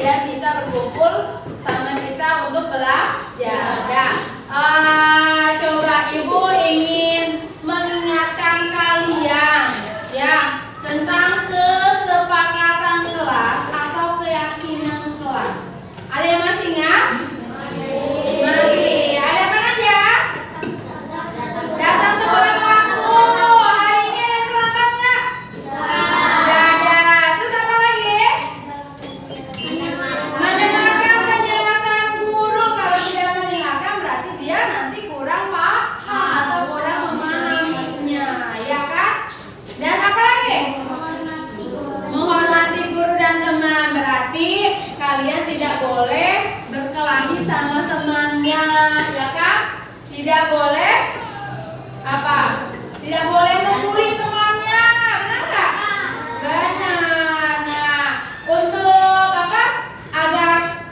kemudian bisa berkumpul sama kita untuk belajar. Coba Ibu ingin mengingatkan kalian ya tentang kesepakatan kelas atau keyakinan kelas. Ada yang masih ingat? Masih. Ada apa aja? Datang tepat waktu. Hari ini ada yang terlambat nggak? Nggak ada. Terus apa lagi? Mendengarkan penjelasan guru. Kalau tidak mendengarkan berarti dia nanti kurang paham atau kurang memahaminya, ya kan? Dan apa lagi? Menghormati guru dan teman. Berarti kalian tidak boleh berkelahi sama temannya, ya kan? Tidak boleh apa? Tidak boleh membuli temannya, benar nggak? Benar. Nah, untuk apa? Agar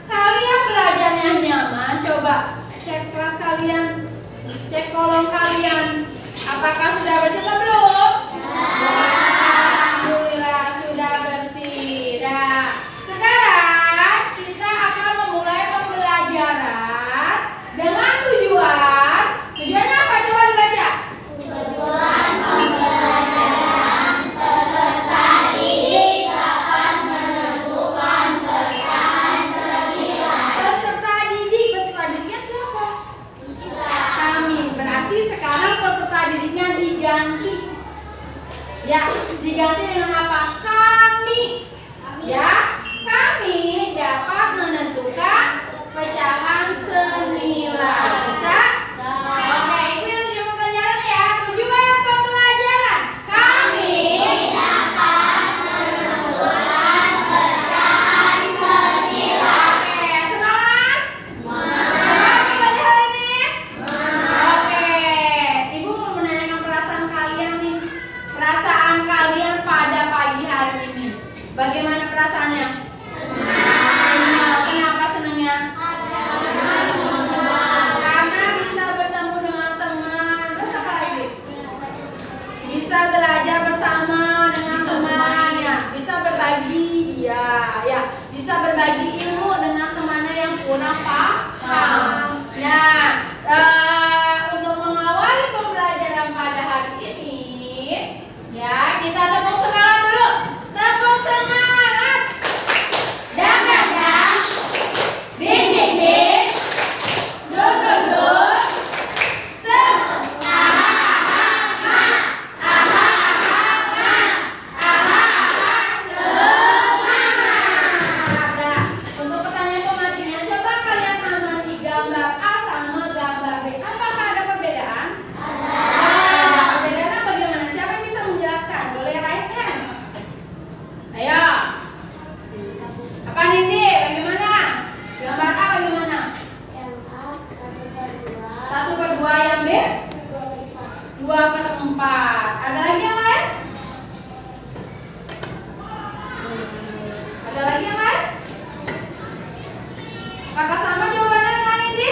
kalian belajarnya nyaman, coba cek kelas kalian, cek kolom kalian. Apakah sudah bersih atau belum? Alhamdulillah sudah bersih. Nah, sekarang kita akan memulai pembelajaran dengan tujuan. Tujuannya apa? Coba dibaca. Tujuan pembelajaran peserta didik dapat menentukan pecahan senilai. Peserta didiknya siapa? Kami. Berarti sekarang peserta didiknya diganti. Ya, diganti dengan apa? Kami. Ya, kami dapat menentukan pecahan senilai. Bisa? Oke, itu yang tujuan pembelajaran ya. Tujuan pembelajaran. Kami Dapat menentukan pecahan senilai. Oke, semangat. Semangat pembelajaran ini. Oke, Ibu mau menanyakan perasaan kalian nih. Perasaan kalian pada pagi hari ini. Bagaimana perasaannya? Senang. Kenapa senangnya? Karena bisa bertemu dengan teman. Terus apa lagi? Bisa belajar bersama dengan temannya. Bisa berbagi, ya. Bisa berbagi ilmu dengan temannya yang kurang paham. Nah, untuk mengawali pembelajaran pada hari ini, ya kita tepuk semangat dulu. Tepuk semangat. Dang dang dang. Ding ding ding. Dun dun dun. Nah, untuk pertanyaan pematinya, coba kalian amati gambar A sama gambar B. Apakah ada perbedaan? Ada. Perbedaannya bagaimana? Siapa yang bisa menjelaskan? Boleh raise hand. Ayo. Apa Nindi? Bagaimana? Gambar A bagaimana? Yang A 1/2. 1/2. Yang B? 2/4. Ada lagi yang lain? Ada lagi yang lain? Apakah sama jawabannya dengan ini?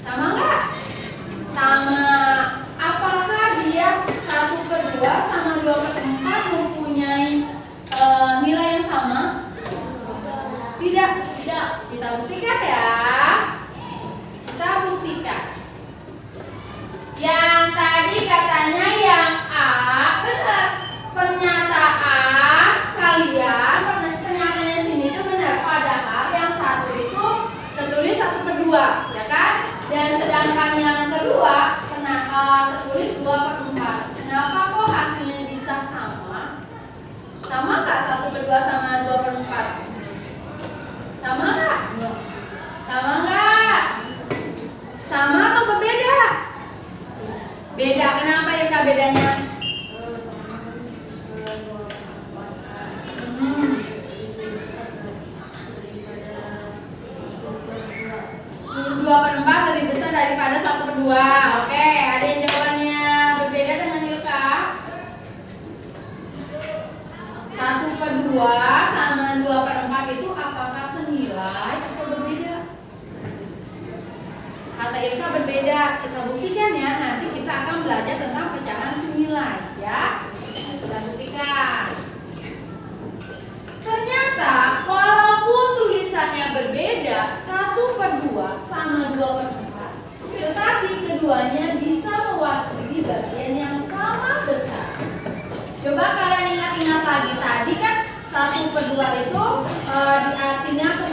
Sama nggak? Sama. Apakah dia 1/2 sama 2/4 mempunyai nilai yang sama? Tidak. Kita buktikan ya. Kita buktikan. Yang tadi katanya yang A benar. Pernyataan kalian, pernyataannya sini itu benar. Padahal yang satu itu tertulis 1/2, ya kan? Dan sedangkan yang kedua tertulis 2/4. Kenapa kok hasilnya bisa sama? Sama nggak 1/2 sama 2/4? Sama nggak? Sama nggak? Sama atau berbeda? Beda. Kenapa ya Kak bedanya? 2/4 lebih besar daripada 1/2. Oke, ada yang jawabannya berbeda dengan Ilka? 1/2 sama 2/4 itu apakah senilai atau berbeda? Kata Ilka berbeda. Kita buktikan ya. Nanti kita akan belajar tentang pecahan senilai ya. Kita buktikan. Ternyata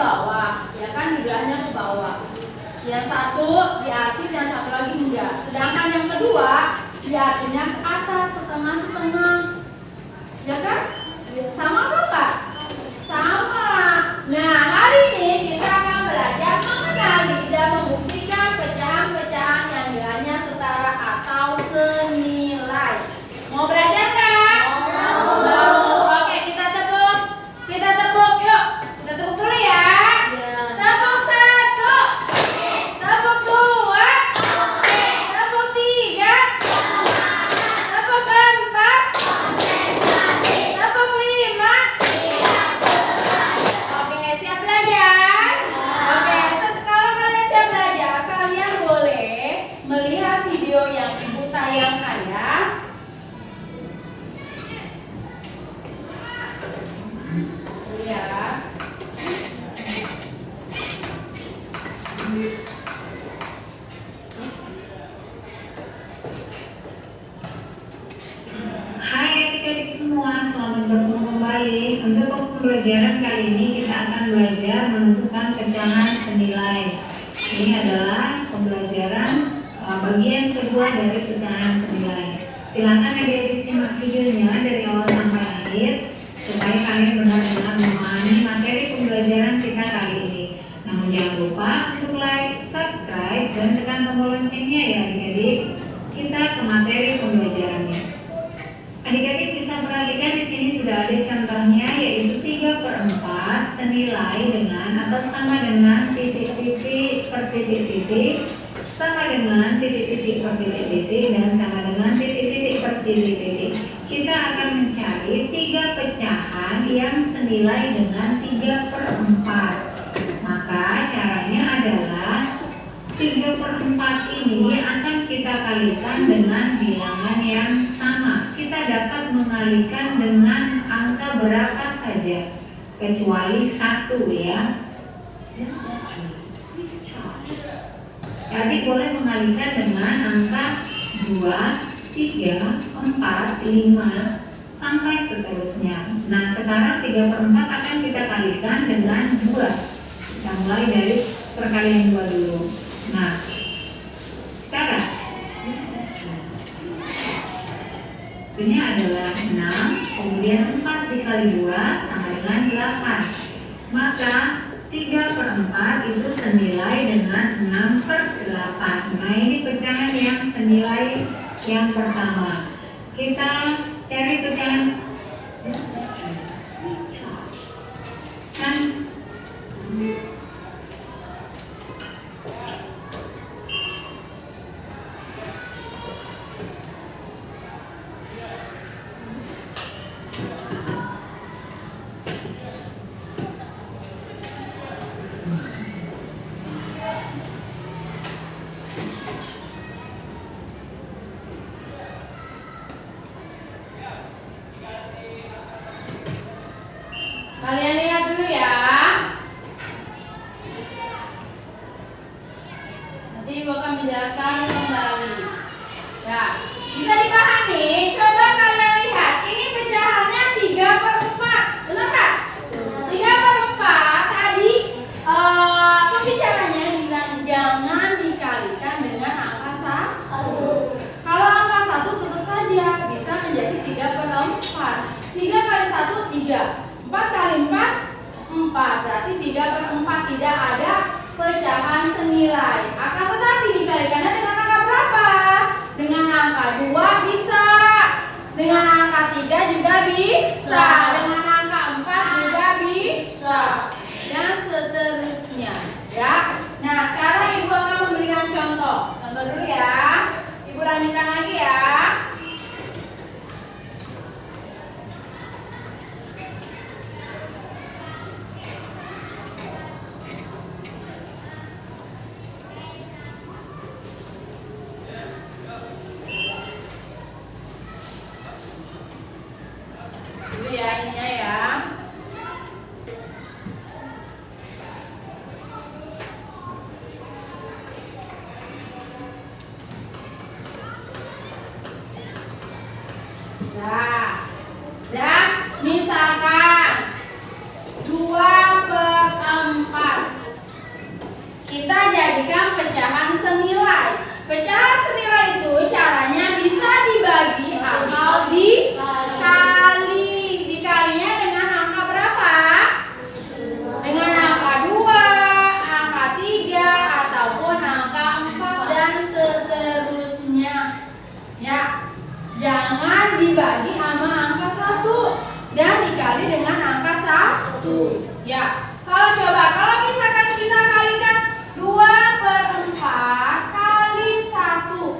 bawah, ya kan dibelahnya ke bawah. Yang satu diarsir, yang satu lagi enggak. Sedangkan yang kedua diarsirnya ke atas setengah-setengah, ya kan? Sama atau enggak? Sama. Nah, hari ini kita akan belajar mengenali dan membuktikan pecahan-pecahan yang nilainya setara atau senilai. Mau belajar kan? Mau. Oke, kita tepuk. Kita tepuk yuk. Kita tepuk dulu ya. Tepuk 1. Tepuk 2. Tepuk 3. Tepuk 4. Tepuk 5. Oke, siap belajar? Oke, kalau kalian siap belajar, kalian boleh melihat video yang ibu tayangkan ya. Ya. Hai adik-adik semua, selamat bertemu kembali. Untuk pembelajaran kali ini kita akan belajar menentukan pecahan senilai. Ini adalah pembelajaran bagian kedua dari pecahan senilai. Silakan adik-adik simak videonya dari awal sampai akhir supaya kalian benar-benar memahami materi pembelajaran kita kali ini. Namun jangan lupa untuk like, subscribe, dan tekan tombol loncengnya ya adik-adik. Kita ke materi pembelajarannya. Adik-adik bisa perhatikan di sini sudah ada contohnya, yaitu 3/4 senilai dengan atau sama dengan titik-titik per titik-titik, sama dengan titik-titik per titik-titik, dan sama dengan titik-titik per titik-titik. Kita akan mencari 3 pecahan yang senilai dengan 3/4. Maka caranya adalah 3/4 ini akan kita kalikan dengan bilangan yang sama. Kita dapat mengalikan dengan angka berapa saja, kecuali 1 ya. Jadi boleh mengalikan dengan angka 2, 3, 4, 5, sampai seterusnya. Nah, sekarang 3/4 akan kita kalikan dengan 2. Kita mulai dari perkalian 2 dulu. Nah, sekarang ini adalah 6, kemudian 4 dikali 2 sama dengan 8. Maka 3/4 itu senilai dengan 6/8. Nah, ini pecahan yang senilai yang pertama. Kita cari pecahan kan. Kalian lihat dulu ya. Nanti ibu akan menjelaskan kembali. Ya, bisa dipahami? Coba kalian lihat. Ini pecahannya 3/4. Benar nggak? 3/4 tadi pembicaranya bilang jangan dikalikan dengan angka 1. Kalau angka 1 tentu saja bisa menjadi 3/4. 3 kali 1 3. 4 kali 4 4, berarti 3/4 tidak ada pecahan senilai. Akan tetapi dikalikannya dengan angka berapa? Dengan angka 2 bisa, dengan angka 3 juga bisa, dengan angka 4 juga bisa, dan seterusnya ya. Nah, sekarang ibu akan memberikan contoh dulu ya. Ibu lanjutkan lagi ya. Dulu ya ininya ya. Nah, dan misalkan 2/4 kita jadikan pecahan senilai. Pecahan senilai itu caranya bisa dibagi atau dikali. Dikalinya dengan angka berapa? Dengan angka 2, angka 3, ataupun angka 4 dan seterusnya. Ya, jangan dibagi sama angka 1 dan dikali dengan angka 1. Ya, kalau misalkan kita kalikan 2/4 kali 1.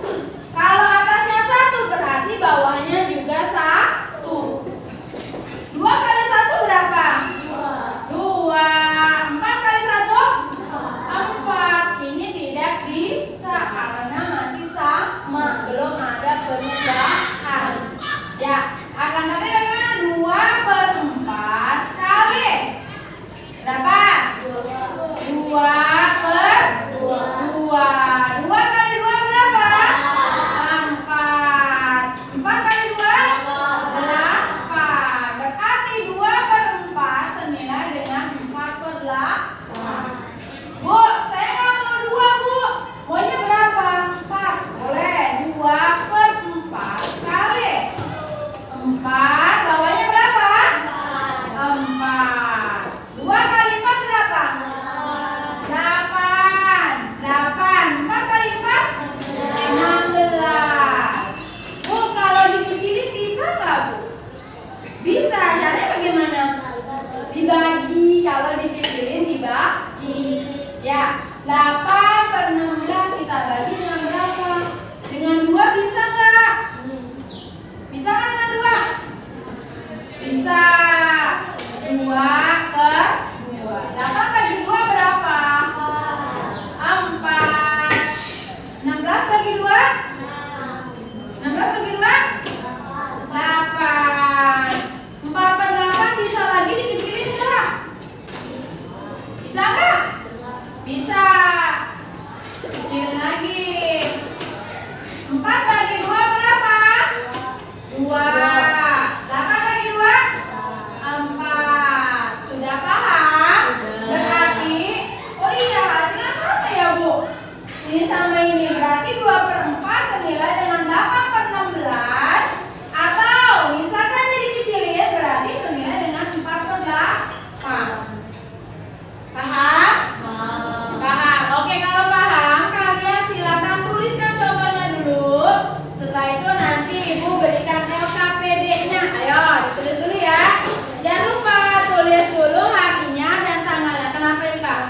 Kalau atasnya 1 berarti bawahnya juga 1. 2 kali 1 berapa? 2. 4 kali 1? 4. Ini tidak bisa karena masih sama, belum ada perubahan. Ya, akan tapi bagaimana? 2/4 kali berapa? 2/2. 2 kali 2 berapa? 4. 4 kali 2? 8. Berarti 2/4 senilai dengan 4/8. Bu, saya nggak mau 2, Bu. Maunya berapa? 4. Boleh. 2/4 kali 4. Bawahnya berapa? 4. 2 kali 4 berapa? 8. 4 kali 4? 16. Bu, kalau dikecilin bisa nggak, Bu? Bisa. Caranya bagaimana? Dibagi. Kalau dikecilin dibagi. Ya, 8/16 kita bagi dengan berapa? Dengan 2 bisa nggak? Bisa nggak dengan 2? Bisa. 2/2. 8 bagi 2 berapa? 4. 16 bagi 2? 16 bagi 2? 8. 4/8 bisa lagi dikecilin nggak? Bisa nggak? Bisa. Kecilin lagi. 4 bagi 2 berapa? 2. 8 bagi 2? 4. Sudah paham? Berarti, oh iya, hasilnya sama ya, Bu? Ini sama ini. Berarti 2/4 senilai dengan 8/16. Atau misalkan jadi kecilin, berarti senilai dengan 4/8. Paham? Paham. Oke, kalau paham, kalian silakan tuliskan contohnya dulu. Setelah itu nanti Ibu berikan LKPD-nya. Ayo, ditulis dulu ya. Jangan lupa tulis dulu harinya dan tanggalnya. Kenapa ya, Kak?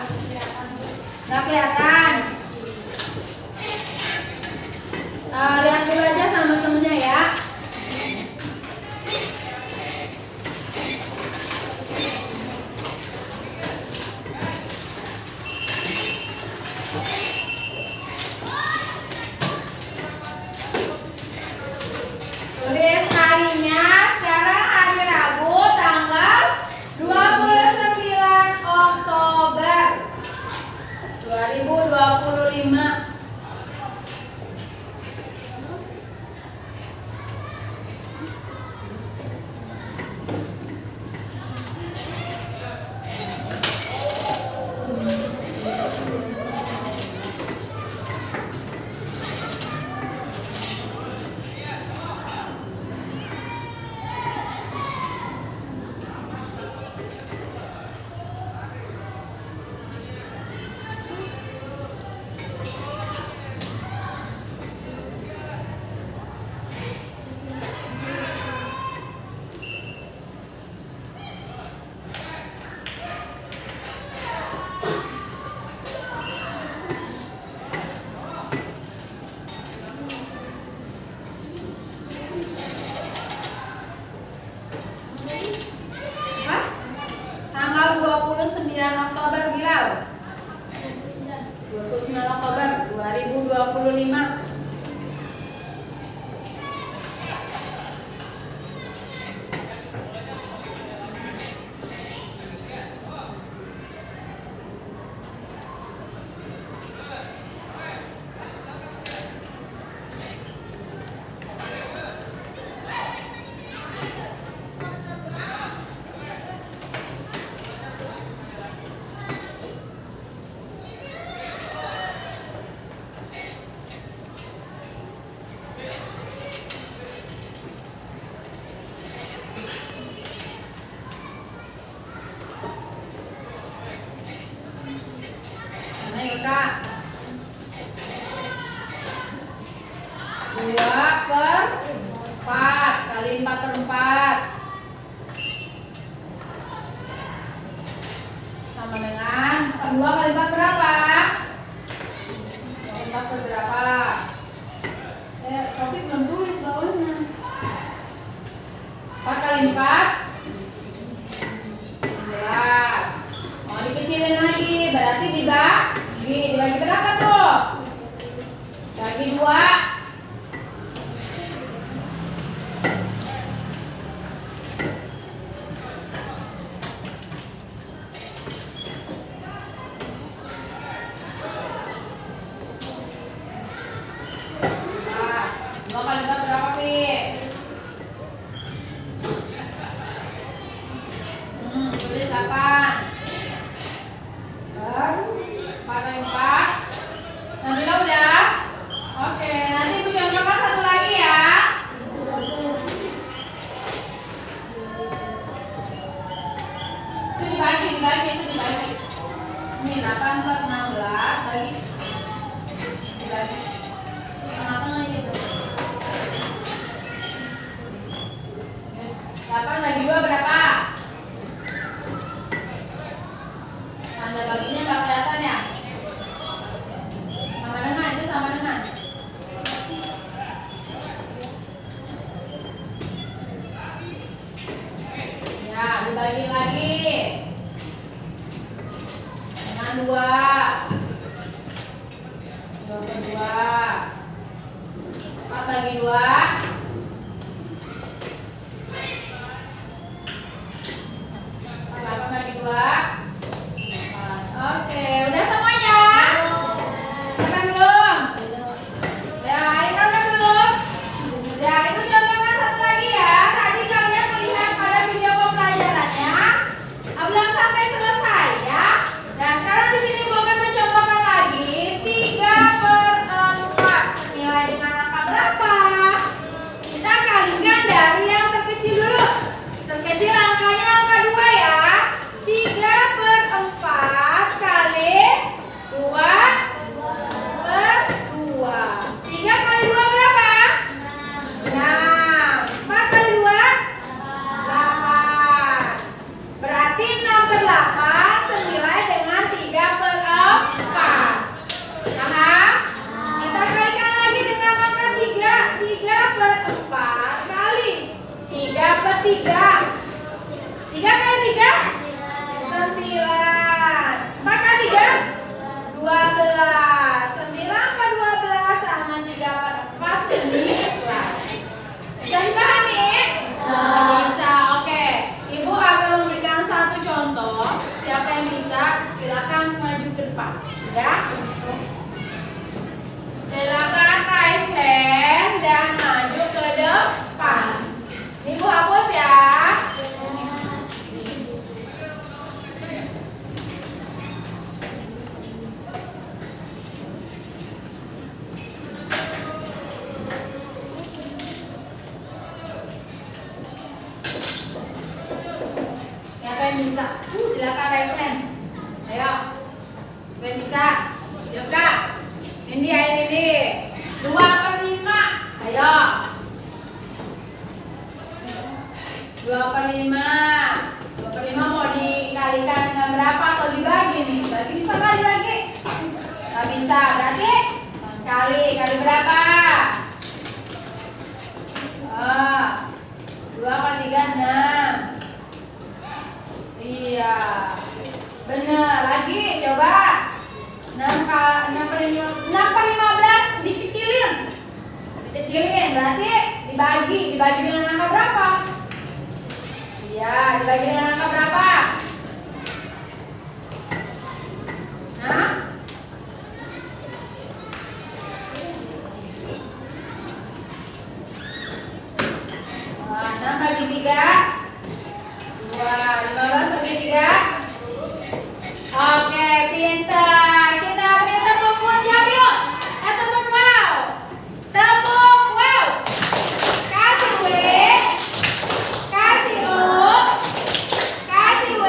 Nggak kelihatan. Lihat dulu aja sama temennya ya. Tulis harinya. Sekarang hari Rabu tanggal 29 Oktober 2025. Kak. 2/4 kali 4/4 sama dengan 2 kali 4 berapa? 4 berapa? Tapi belum tulis bawahnya. 4 kali 4 11. Mau dikecilin lagi, berarti dibagi berapa tuh? Bagi 2. Tulis 8. 4 kali 4. Nabila udah? Oke, nanti Ibu contohkan satu lagi ya. Itu dibagi. Ini 8 per 16 bagi. Dibagi. Tengah-tengah gitu. 8 bagi 2 berapa? Tanda baginya nggak kelihatan ya? Sama dengan, itu sama dengan. Ya, dibagi lagi. Dengan 2. 2/2. 4 bagi 2. 8 bagi 2. Oke, udah semuanya? Siapa yang belum? Ya, Ira udah belum? Ya, Ibu contohkan satu lagi ya. Tadi kalian melihat pada video pembelajarannya, belum sampai selesai ya. Nah, sekarang di sini Ibu akan mencontohkan lagi 3/4 senilai dengan angka berapa? Kita kalikan dari yang terkecil dulu. Terkecil angkanya angka 2 ya. 3/4 kali 2/2. 3 kali 2 berapa? 6. 4 kali 2? 8. Berarti 6/8 senilai dengan 3/4. Paham? Kita kalikan lagi dengan angka 3. 3/4 kali 3/3. 3 kali 3? 9. 4 kali 3? 12. 9 ke 12 sama 3/4 19. Bisa dipahami? Bisa. Oke. Ibu akan memberikan satu contoh. Siapa yang bisa, silakan maju ke depan. Ya. Silakan raise hand dan maju ke depan. Ibu hapus ya. Siapa yang bisa? Silakan raise hand. Ayo. Siapa yang bisa? Yoga. Ini air ini. 2/5. Ayo. 2/5. 2/5 mau dikalikan dengan berapa atau dibagi nih? Bagi bisa nggak dibagi? Nggak bisa. Berarti kali berapa? 2 kali 3 6. Iya. Bener. Lagi coba. 6/15 dikecilin. Berarti dibagi dengan angka berapa? Iya, dibagi dengan angka berapa? Nah? Wah, 6 bagi 3. 2. 15 bagi 3. Oke, pintar. Kita beri tepuk jawab yuk. Tepuk wow. Tepuk wow. Kasih W. Kasih O. Kasih W.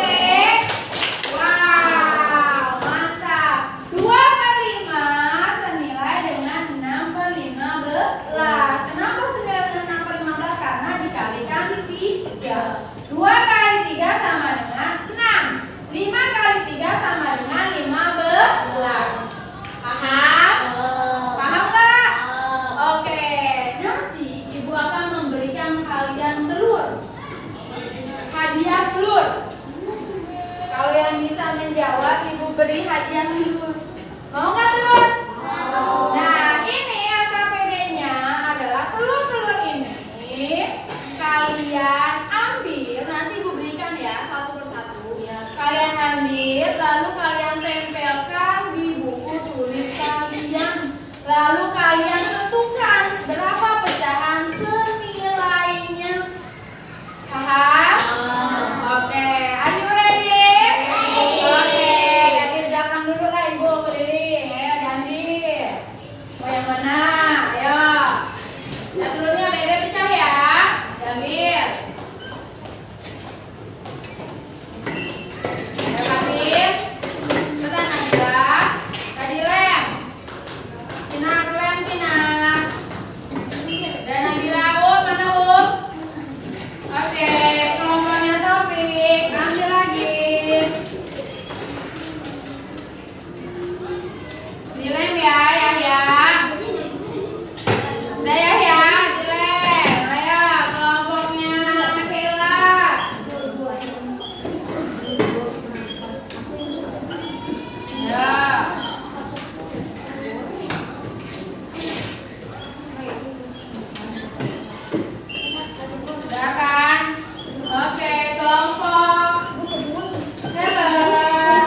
bisa menjawab, Ibu beri hadiah dulu. Mau nggak telur? Nah, ini LKPD-nya adalah telur-telur ini. Kalian ambil, nanti Ibu berikan ya satu persatu. Ya. Kalian ambil, lalu kalian tempelkan di buku tulis kalian. Lalu kalian tentukan berapa pecahan senilainya. Paham? Oke, are you ready? Oke, jadi di belakang dulu lah Ibu keliling. Ayo diambil. Mau yang mana? Ayo. Ya telurnya Bebe pecah ya. Diambil. Ayo ambil. Cepetan Nabila. Tadi lem. Cina lem Cina. Dan Nabila mana Oke, kelompoknya Taufik, ambil lagi. Dilem ya, Yahya. Udah Yahya, dilem. Ayo, kelompoknya Kela. Ya. Udah kan? Oke, kelompok Helen.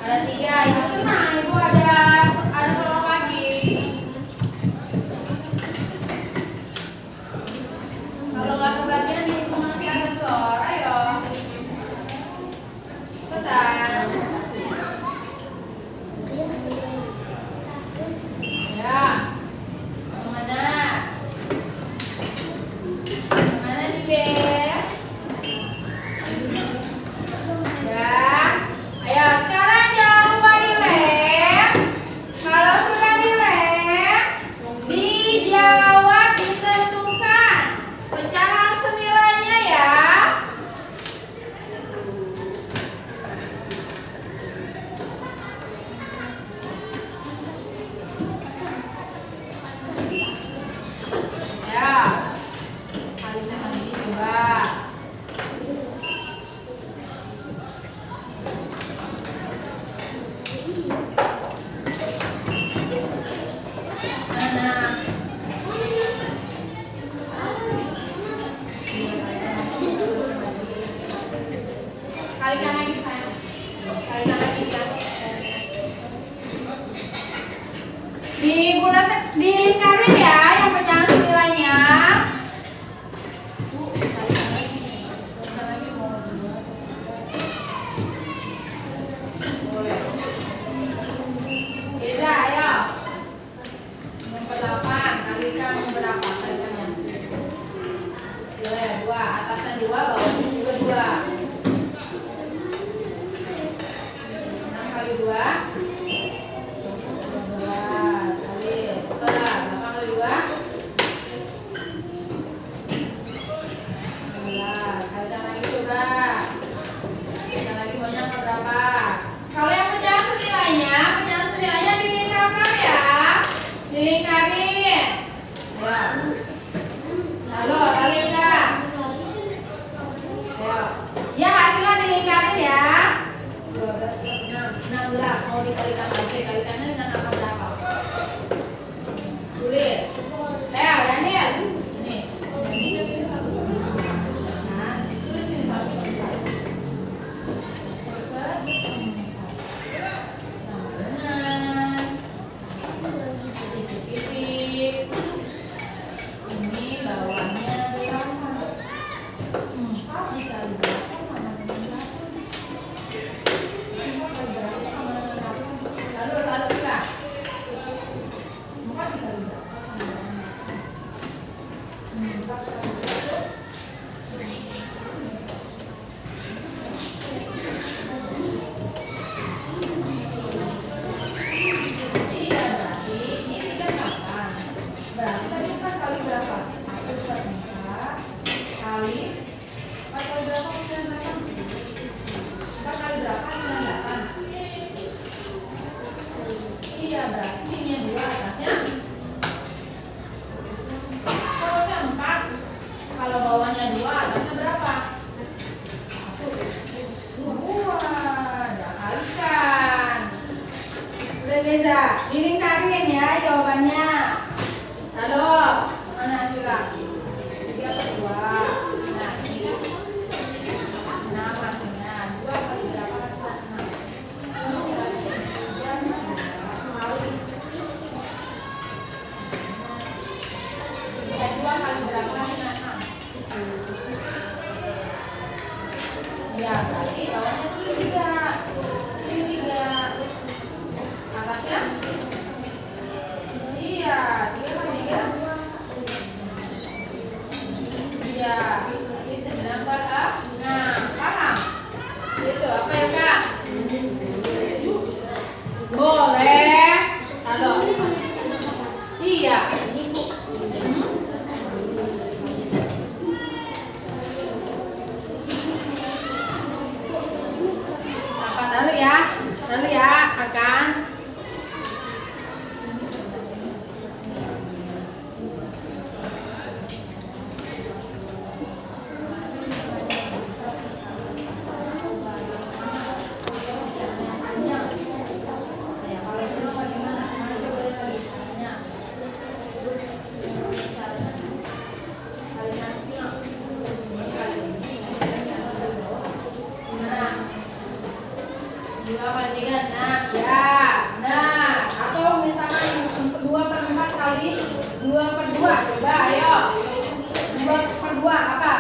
Ada 3, Ibu tenang, Ibu ada telur lagi. Kalau nggak kebagian Ibu masih ada telur, ayo. Cepetan. Ya. Yang mana? Mana nih Beb? Ya. Ayo sekarang jangan lupa dilem. Kalau sudah dilem, dijawab, ditentukan pecahan senilainya ya. Ya. Kalinya nanti coba. Mana? Kalikan lagi sayang. Kalikan lagi ya. Dilingkarin ya yang pecahan senilainya. Kalikan lagi. Kalikan lagi mau dua. Boleh. Beda, ayo. Nomor 8, kalikan berapa kalikannya? 2 ya, 2. Atasnya 2, bawahnya juga 2. 6 kali 2 12 kali. Betul lah, 8 kali 2 Reza, dilingkarin ya jawabannya. Lalu, mana Sila? 3 per 2. Nah, ini. Nah, maksudnya 2 kali berapa hasilnya? 2 kali berapa hasilnya? Ya, berarti bawahnya tuh 3. Ini 3. Atasnya? Iya, 3 kali 3. Iya, ini 9 per 6. Nah, paham? Itu apa ya, Kak? Boleh. Halo. Iya. Apa taruh ya? Taruh ya, akan. Dua kali 3, nah, ya, nah, atau misalkan 2 per 4 kali 2 per 2, coba, ayo, 2 per 2, apa?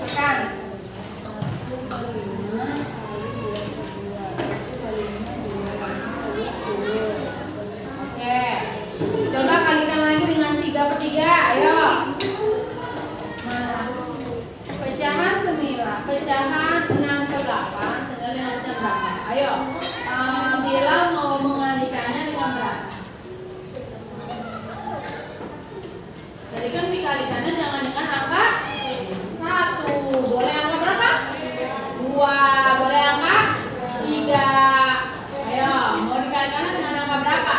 Tekan. Oke, coba kalikan lagi dengan 3 per 3, ayo. Mana? Pecahan 9, pecahan 6 per 8, senilai 5 per 8. Ayo, Bila mau mengalikannya dengan berapa? Jadi kan dikalikannya jangan dengan angka 1. Boleh angka berapa? 2. Boleh angka 3. Ayo, mau dikalikannya dengan angka berapa?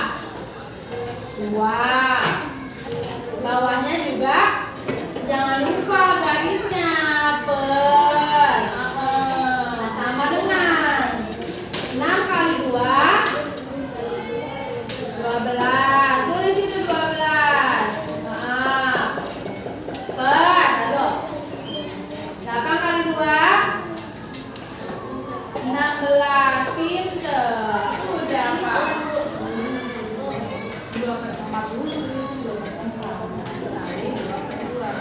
2. Bawahnya juga jangan lupa garisnya per. Sama dengan 6 kali 2 12. Tulis itu 12. Per. Aduh. 8 kali 2 16. Pinter. Udah apa? 2 per 4 dulu. 2 per 4. Kali 2 per 2.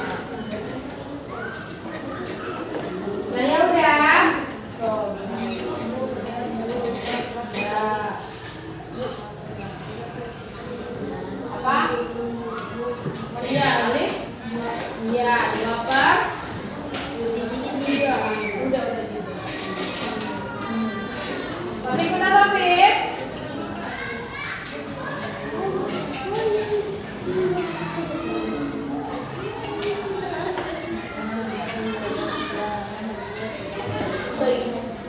Nah ya udah. Tuh. Apa? Iya, balik. Iya, 2 per 3. Udah gitu. Topik mana topik?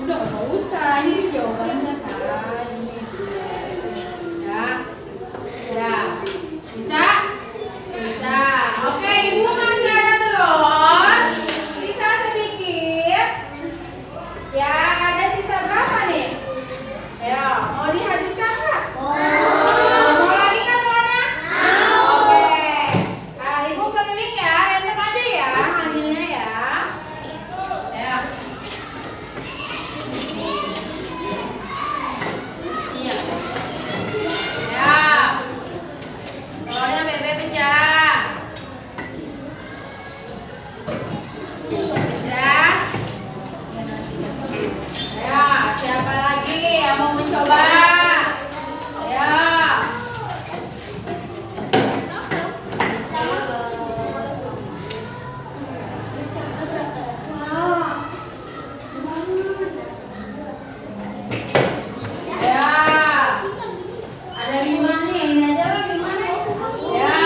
Udah nggak usah, ini jawabannya salah ini. Ya, ya, bisa, bisa. Oke, ibu masih ada telur, sisa sedikit. Ya, ada sisa berapa nih? Ayo, mau dihabiskan nggak? Mau lagi nggak telurnya? Oke. Ah, ibu keliling ya, random aja ya, ambilnya ya. Ya. Iya. Ya. Telurnya bebe pecah. Sudah. Ya, siapa lagi yang mau mencoba? Ya. Ya. Ada 5 nih, ini aja lah 5 nih. Ya.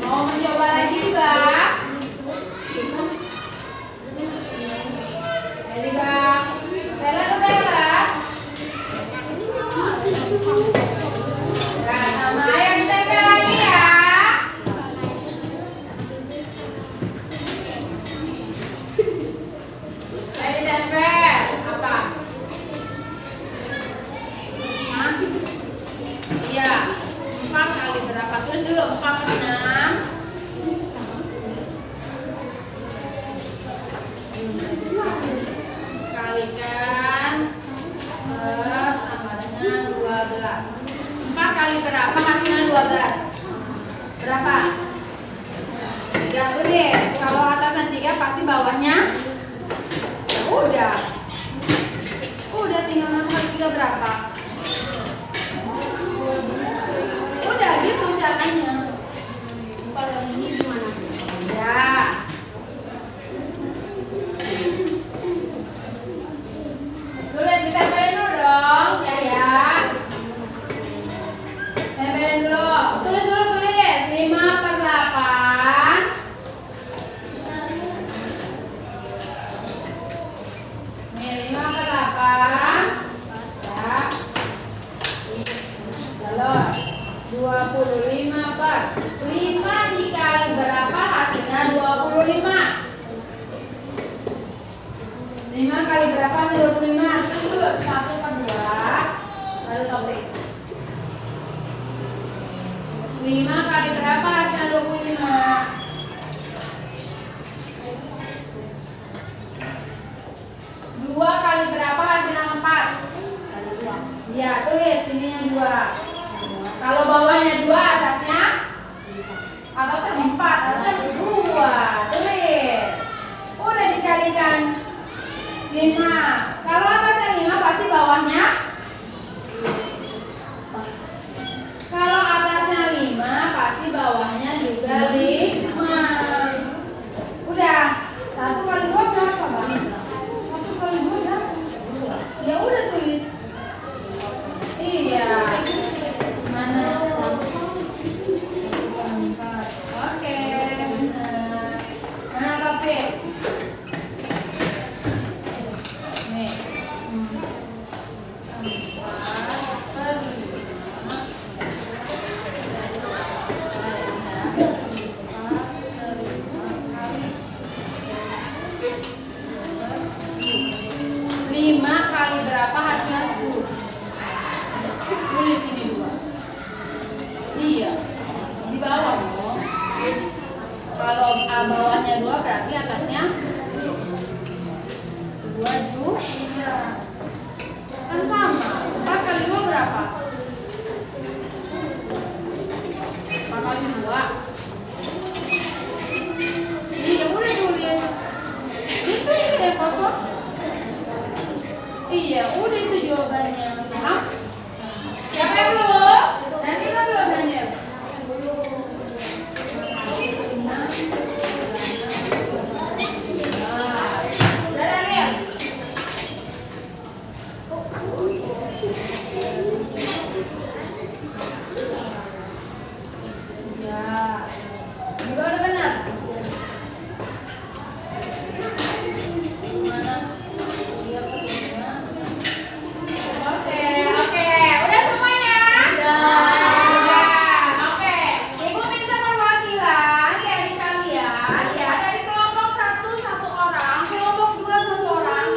Mau mencoba lagi enggak? kalikan sama dengan 12. 4 kali berapa hasilnya 12? Berapa? 3. Tuh deh, kalau atasan 3 pasti bawahnya udah tinggal 6 kali 3 berapa? Udah gitu caranya. Kalau ini gimana? Ya. Tulis ditempelin dulu dong, ya. Tempelin dulu. Tulis. 5/8. Nih 5/8. Ya. Lalu 25/5 dikali berapa hasilnya 25? 5 kali berapa hasil 25? Itu 1/2. Lalu topik 5 kali berapa hasilnya 25? 2 kali berapa hasilnya 4? Ya, tulis sininya 2. Kalau bawahnya 2, atasnya 4, atasnya 2. Tulis. Udah dikalikan 5. Kalau atasnya 5 pasti bawahnya. Kalau atasnya 5 pasti bawahnya juga 5. Udah. 1 kali 2 berapa, Bang? 1 kali 2 berapa? Ya udah tulis. Iya. Mana? 4. Oke, benar. Mana topik? Nih. 5 kali berapa hasilnya 10? Tulis ini 2. Iya, di bawah dong. Kalau bawahnya 2 berarti atasnya 2 juga. Kan sama. 4 kali 2 berapa? 4 kali 2. Iya, udah tulis. Itu ini kosong. Iya, udah itu jawabannya. Hah? Siapa yang belum? Nanti kan belum Daniel. Udah Daniel. Ya. Juga udah benar. Mana? Iya, Oke. Udah semuanya? Udah. Oke. Ibu minta perwakilan dari kalian ya, dari kelompok 1 1 orang, kelompok 2 1 orang,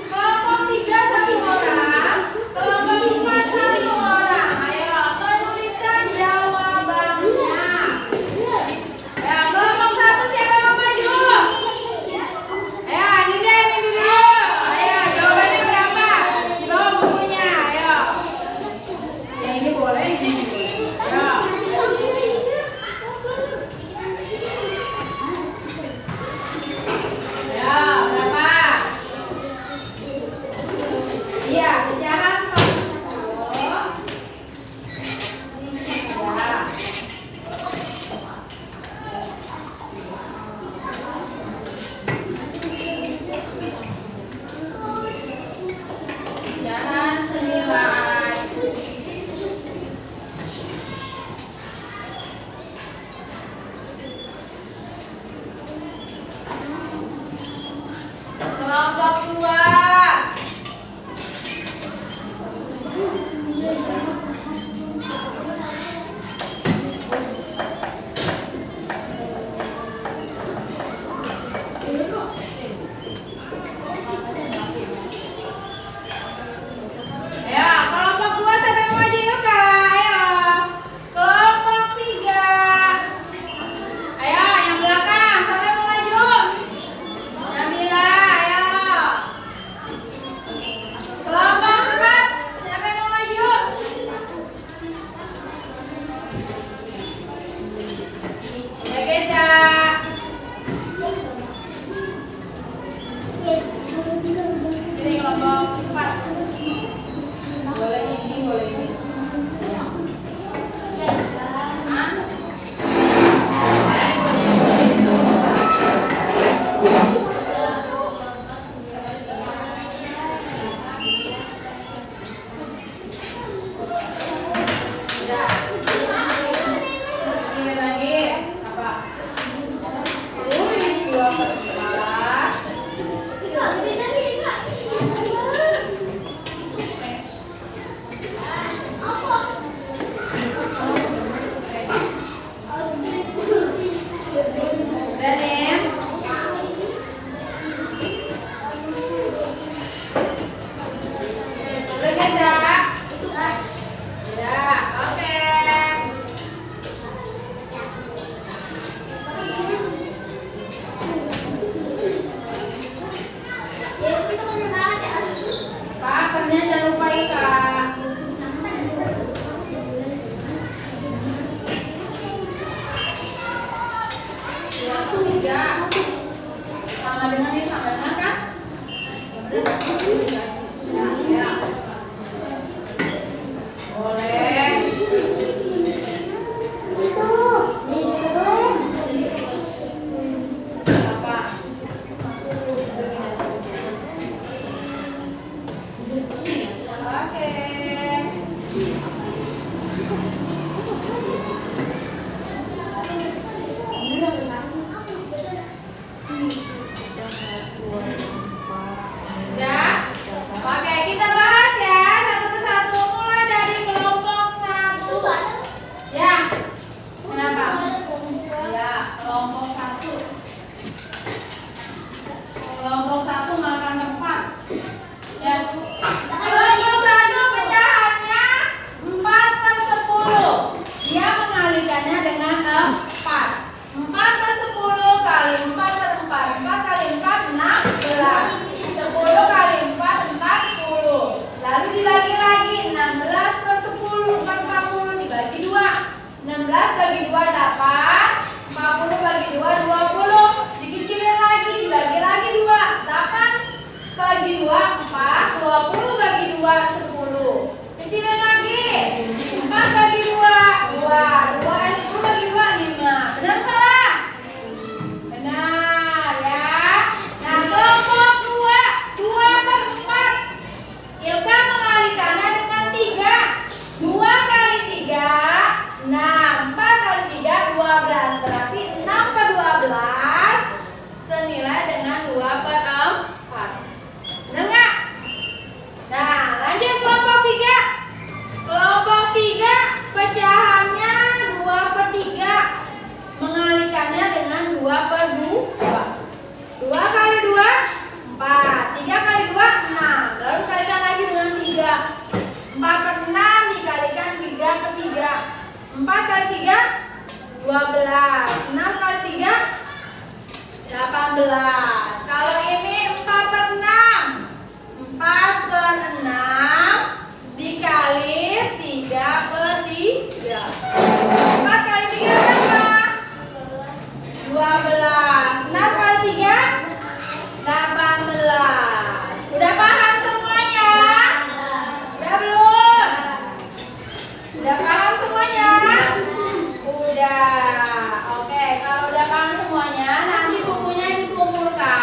kelompok 3 1 orang, kelompok 4 1 orang. Ayo, tuliskan jawabannya. Ya, kelompok 1 siapa yang mau maju? Ayo, ini dulu. Ayo, jawabannya berapa? Di bawah bukunya, ayo. Yang ini boleh, ini boleh. Ayo, berapa? Iya, pecahan 40. Ya. Pecahan senilai. Kelompok 2. Ayo, kelompok 2 siapa yang mau maju? Ilka, ayo. Kelompok 3. Ayo, yang belakang siapa yang mau maju? Nabila, ayo. 4. Udah nih. Udah kan, Zak? Ya, oke. Kak, pennya jangan lupa ya, Kak. Ya, tuh 3. Sama dengan ini, sama dengan kan? Ya. Boleh. Apa? Oke. Udah? Oke, kita bahas ya satu persatu mulai dari kelompok 1. Ya. Kenapa? Ya, kelompok 1. Kelompok 1 makan tempat. Ya. Kelompok 1 pecahannya 4/10. Dia mengalikannya dengan 4. 4/10 kali 4/4. 4 kali 4 16. 10 kali 4 40. Lalu dibagi lagi 16/10. 40 dibagi 2. 16 bagi 2 dapat 40 bagi 2 20. Dikecilin lagi dibagi lagi 2. 8 bagi 2 4. 20 bagi 2 10. Kecilin lagi 4 bagi 2 2. 10 bagi 2 5. Benar salah? Benar ya. Nah, kelompok 2 2/4. Ilka mengalikannya dengan 3. 2 kali 3 6. 4 kali 3 12. Berarti 6/12 senilai dengan 2/4. Benar nggak? Nah, lanjut kelompok 3. Kelompok 3 pecahannya 2/3. Mengalikannya dengan 2/2. 2 kali 2 4. 3 kali 2 6. Lalu kalikan lagi dengan 3. 4/6 dikalikan 3/3. 4 kali 3 12. 6 kali 3 18. Kalau ini 4/6. 4/6 dikali 3/3. 4 kali 3 berapa? 12. 6 kali 3 18. Udah paham semuanya? Udah belum? Udah paham semuanya? Udah. Oke, kalau udah paham semuanya, nanti bukunya dikumpulkan.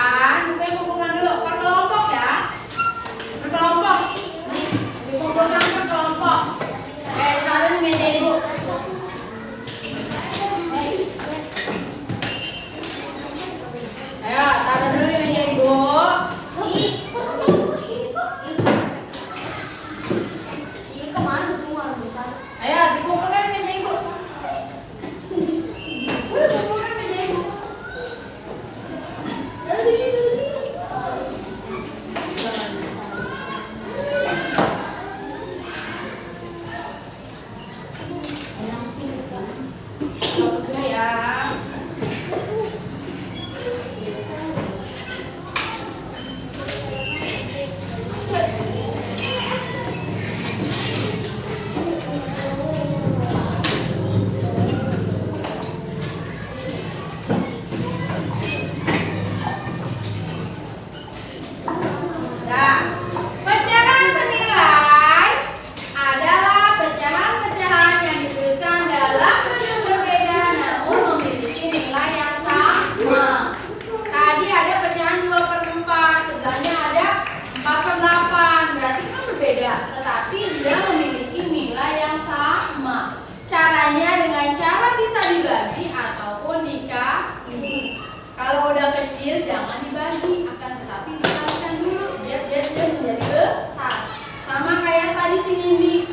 kecil jangan dibagi, akan tetapi dikalikan dulu biar dia menjadi besar. Sama kayak tadi si Nindi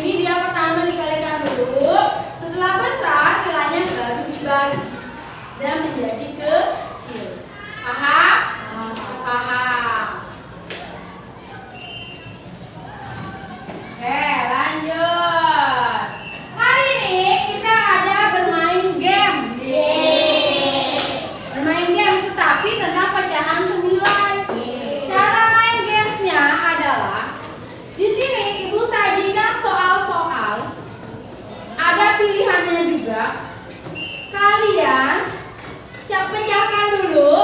dia pertama dikalikan dulu, setelah besar nilainya baru dibagi dan menjadi kecil. Paham? Paham. Oke, lanjut. Hari ini kita ada bermain games. Bermain games tetapi tentang pecahan senilai. Cara main gamesnya adalah di sini ibu sajikan soal-soal. Ada pilihannya juga. Kalian pecahkan dulu.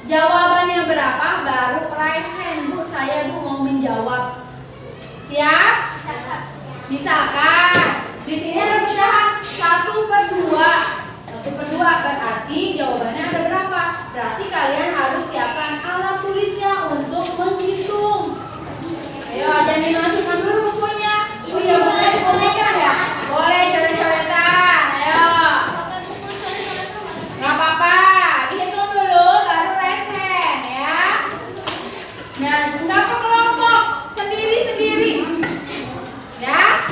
Jawabannya berapa baru raise hand, Bu. Saya mau menjawab. Siap? Misalkan di sini ada pecahan 1/2. 1/2 berarti jawabannya ada berapa? Berarti kalian harus siapkan alat tulisnya untuk menghitung. Ayo, jangan dimasukkan dulu bukunya. Oh iya, bukunya dikomekkan ya? Boleh coret-coretan. Ayo. Gak apa-apa. Dihitung dulu baru raise hand ya. Nah, nggak ke kelompok, sendiri-sendiri. Ya.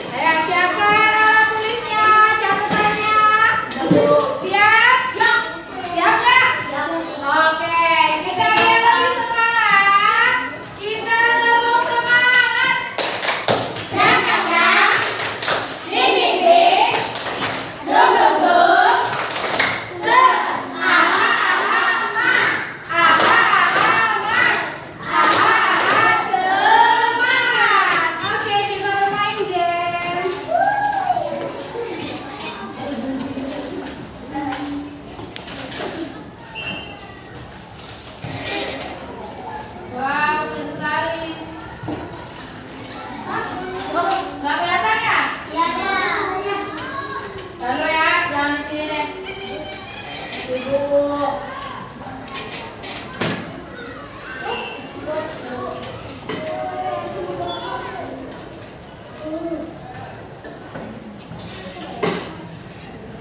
Ayo siapkan alat tulisnya, catatannya. Siap? Siap nggak? Oke, kita lihat lebih semangat. Kita lebih semangat. Jangan, ini, dong. Semangat. Oke, kita bermain game. Wow, bagus sekali. Oh, nggak kelihatan ya? Lalu ya, jangan di sini deh. Ibu.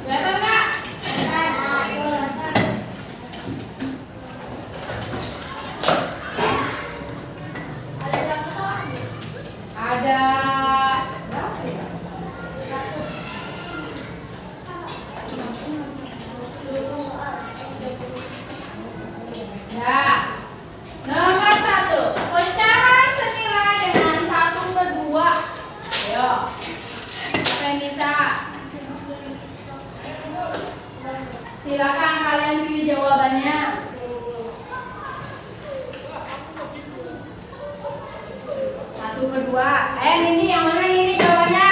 Kelihatan nggak? Ada berapa ya? Ya. Nomor 1, pecahan senilai dengan 1/2. Ayo. Siapa yang bisa? Silakan kalian pilih jawabannya. 1/2. Nini yang mana Nini jawabannya?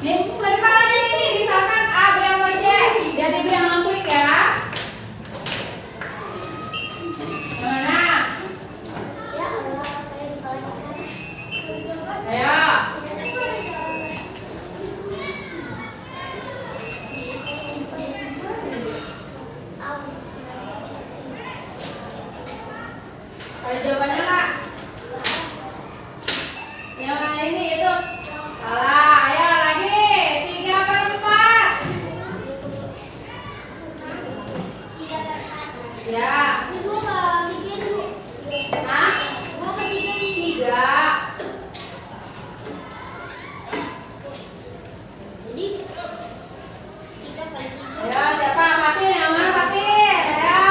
Nih, ke depan aja Nini. Misalkan A, B, atau C. Jadi ibu yang ngeklik ya. Yang mana? Ayo. Ada jawabannya nggak? Yang mana ini itu? Salah. Ayo lagi. 3/4. Ya. Hah? 3. Ayo, siapa? Fatin. Yang mana Fatin? Ayo.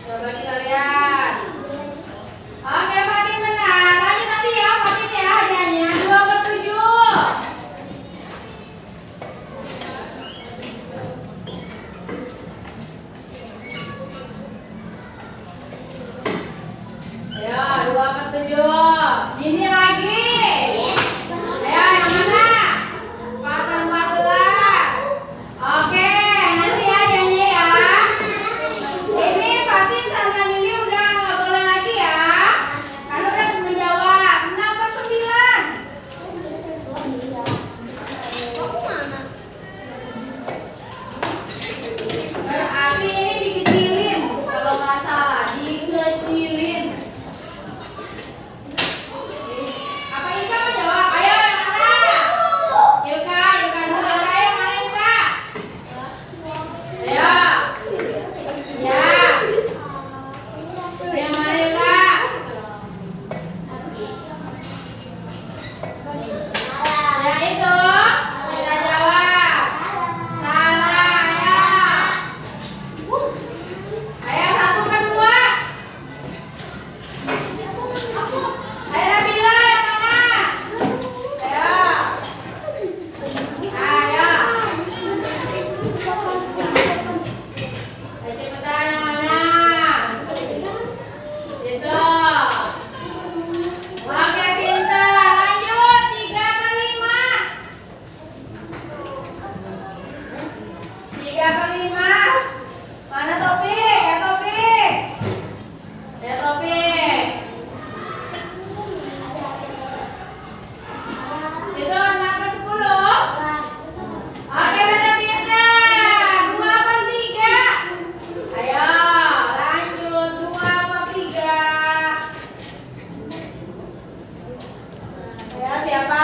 Coba kita lihat. Oke, Fatin benar. Lanjut nanti ya, Fatin ya. Hadiahnya 2/7. Iya, per 5. Mana Topik? Ya Topik. Ya Topik. Itu 6 per 10. Oke, pintar-pintar. 2 per 3. Ayo, lanjut. 2 per 3. Ayo, siapa?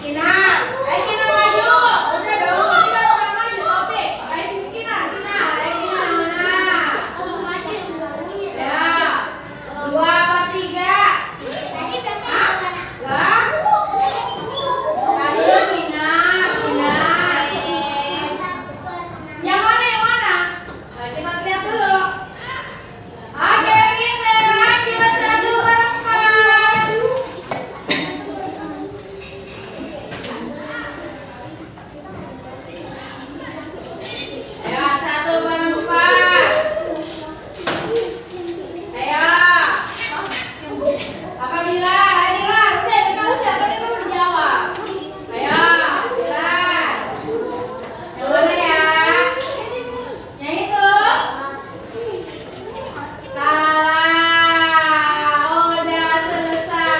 Kinar. Ayo Kinar maju. Udah dong, kita udah maju Topik. Ayo Kinar, Kinar. Ayo Kinar mana? Ya. 2 per 3. Lah. Ayo Kinar, Kinar. Yang mana, yang mana? Nah, kita lihat dulu. Oke, pintar. Lanjut 1 per 4. Ayo 1 per 4. Ayo. Apa bilang? Ayo bilang. Udah, tadi kamu udah dijawab. Ayo, bilang. Yang mana ya? Yang itu? Salah. Udah selesai.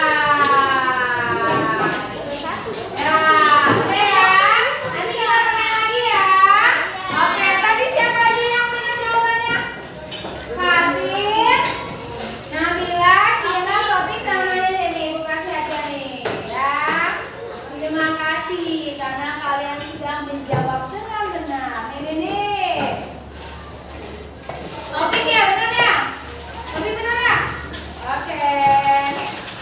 Ya, udah ya. Nanti kita main lagi ya. Oke, tadi siapa aja yang benar jawabannya? Fatin, Nabila, Kinar, Topik, sama Dede nih. Ibu kasih aja nih ya. Terima kasih karena kalian sudah menjawab dengan benar. Nih. Topik ya, benar ya? Topik benar ya? Oke.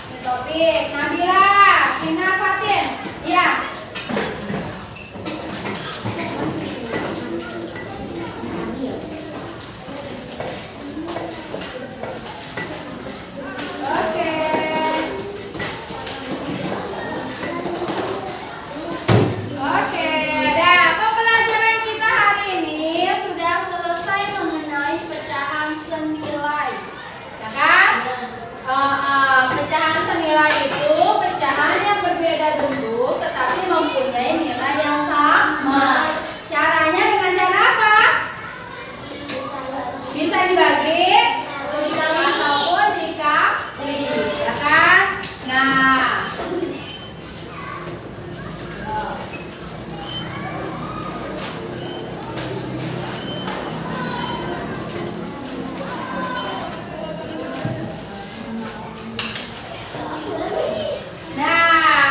Ini Topik, Nabila, Kinar, Fatin. Iya. Oke. Oke, dah. Pembelajaran kita hari ini sudah selesai mengenai pecahan senilai. Ya kan? Pecahan senilai itu pecahan yang berbeda bentuk tetapi mempunyai nilai yang sama. Caranya dengan cara apa? Bisa dibagi ataupun dikali, ya kan? Nah,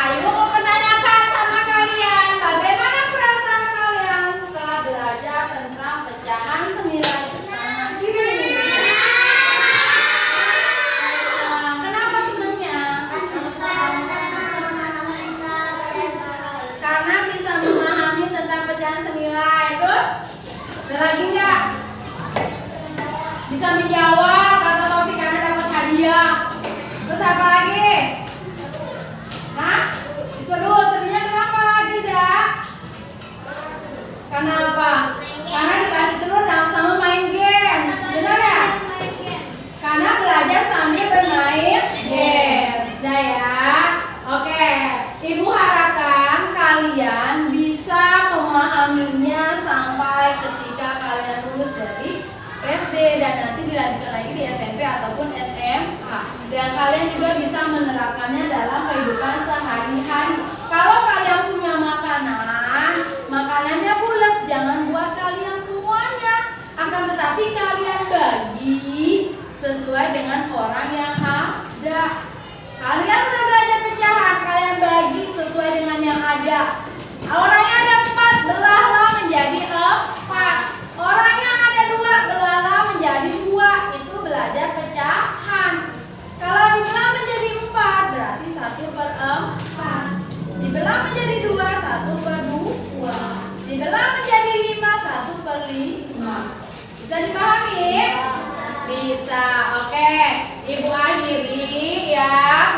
Ibu mau menanyakan sama kalian, bagaimana perasaan kalian setelah belajar tentang pecahan senilai bersama ini? Kenapa senangnya? Karena bisa memahami tentang pecahan senilai. Terus, ada lagi nggak? Bisa menjawab kata Topik karena dapat hadiah. Terus apa lagi? Hah? Serunya kenapa lagi ya? Kenapa? Karena dikasih telur sama main games. Benar ya? Karena belajar sambil bermain games. Nah ya. Oke. Ibu harapkan kalian bisa memahaminya sampai ketika kalian lulus dari SD dan nanti dilanjutkan lagi di SMP ataupun SMA. Dan kalian juga bisa menerapkannya dalam kehidupan sehari-hari. Kalau kalian punya makanan, makanannya bulat, jangan buat kalian semuanya. Akan tetapi kalian bagi sesuai dengan orang yang ada. Kalian udah belajar pecahan, kalian bagi sesuai dengan yang ada. Orangnya ada 4, belahlah menjadi 4. Orang yang ada 2, belahlah menjadi 2. Itu belajar pecahan. Kalau dibelah menjadi 4, berarti 1 per 4. Dibelah menjadi 2, 1 per 2. Dibelah menjadi 5, 1 per 5. Bisa dipahami? Bisa. Oke. Ibu akhiri ya.